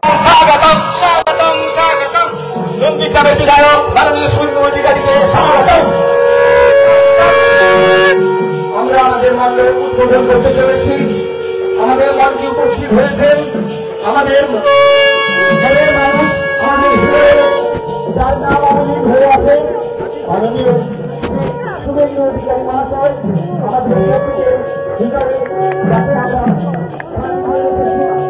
স্বাগতম স্বাগতম স্বাগতম। নন্দীগ্রামের বিধায়ক মাননীয় শুভেন্দু অধিকারীকে স্বাগতম। আমরা আমাদের মঞ্চে উদ্বোধন করতে চলেছি। আমাদের মঞ্চে উপস্থিত হয়েছেন আমাদের ঘরের মানুষ, আমাদের হৃদয়ের যার নাম আমাদের হয়ে আছে মাননীয় শুভেন্দু অধিকারী মহাশয়। আমাদের সবথেকে হৃদয়ে যাকে আমরা উদ্বোধন করতে চলেছি।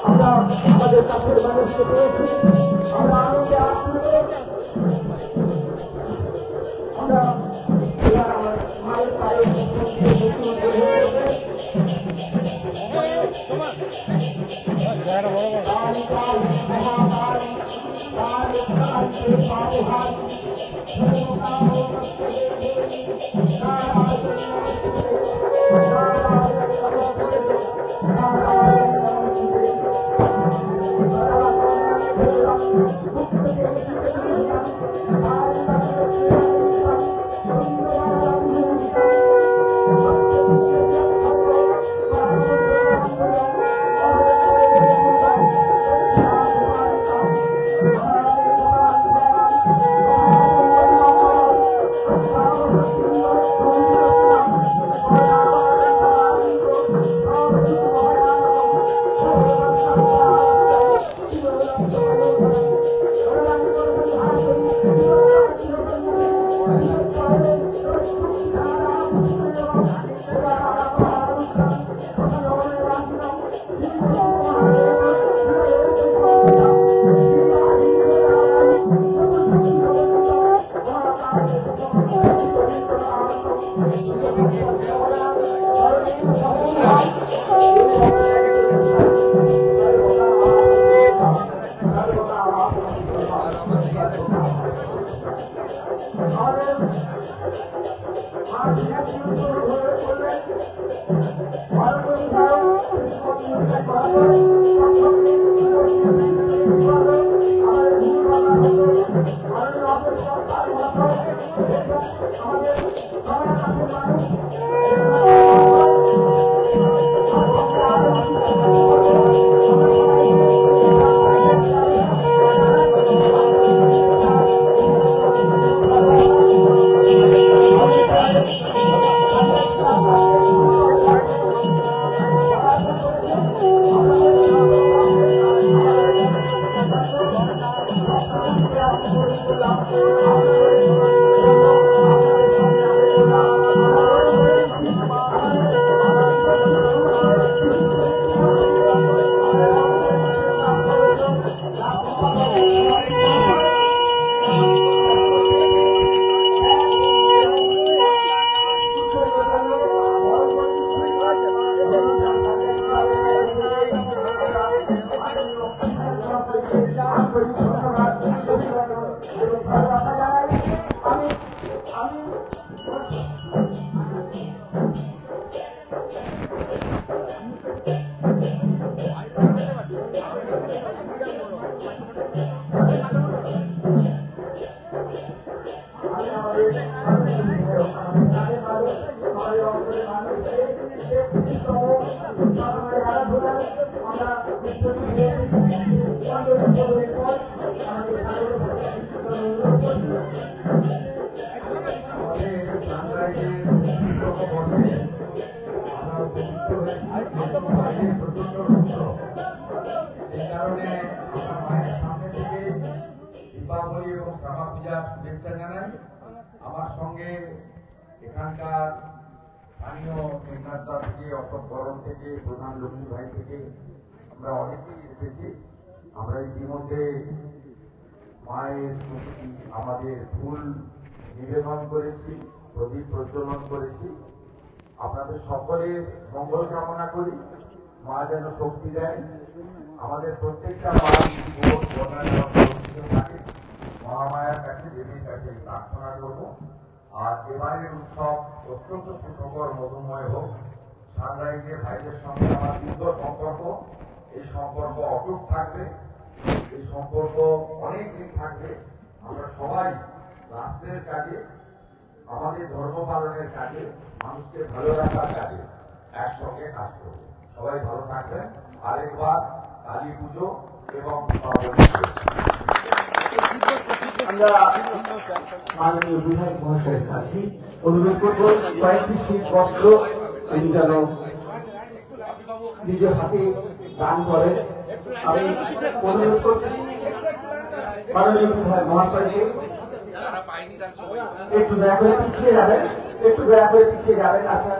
আমরা আমাদের কাছের মানুষকে পেয়েছি। আমরা আনন্দে আপ্লুত। আমরা মায়ের পায়ে দীপাবলি এবং শ্যামা পূজার শুভেচ্ছা জানাই। আমার সঙ্গে এখানকার স্থানীয় মেঘনাথদা থেকে, অশোক বরণ থেকে, প্রধান লক্ষ্মী ভাই থেকে আমরা অনেকেই এসেছি। আমরা ইতিমধ্যে মায়ের প্রতি আমাদের ফুল নিবেদন করেছি, প্রদীপ প্রজ্বলন করেছি। আপনাদের সকলের মঙ্গল কামনা করি। মা যেন শক্তি দেয়, আমাদের প্রত্যেকটা মা থাকে, মহামায়ার কাছে দেবীর কাছে প্রার্থনা করব। আর এবারের উৎসব অত্যন্ত সুখকর মধুময় হোক। সানরাইজের ভাইদের সঙ্গে আমার দীর্ঘ সম্পর্ক, এই সম্পর্ক অটুট থাকবে, এই সম্পর্ক অনেক দিন থাকবে। আমরা সবাই রাষ্ট্রের কাজে, আমাদের ধর্ম পালনের কাজে, মানুষকে ভালো রাখার কাজে একসঙ্গে কাজ করব। সবাই ভালো থাকবেন। আরেকবার কালী পুজো এবং আমরা মাননীয় বিধায়ক মহাশয়ের কাছে অনুরোধ করব কয়েকটি শীত বস্ত্র তিনি যেন নিজের হাতে দান করেন। আমি অনুরোধ করছি মাননীয় বিধায়ক মহাশয়কে একটু দয়া করে পিছিয়ে যাবেন, একটু দয়া করে পিছিয়ে যাবেন। আচ্ছা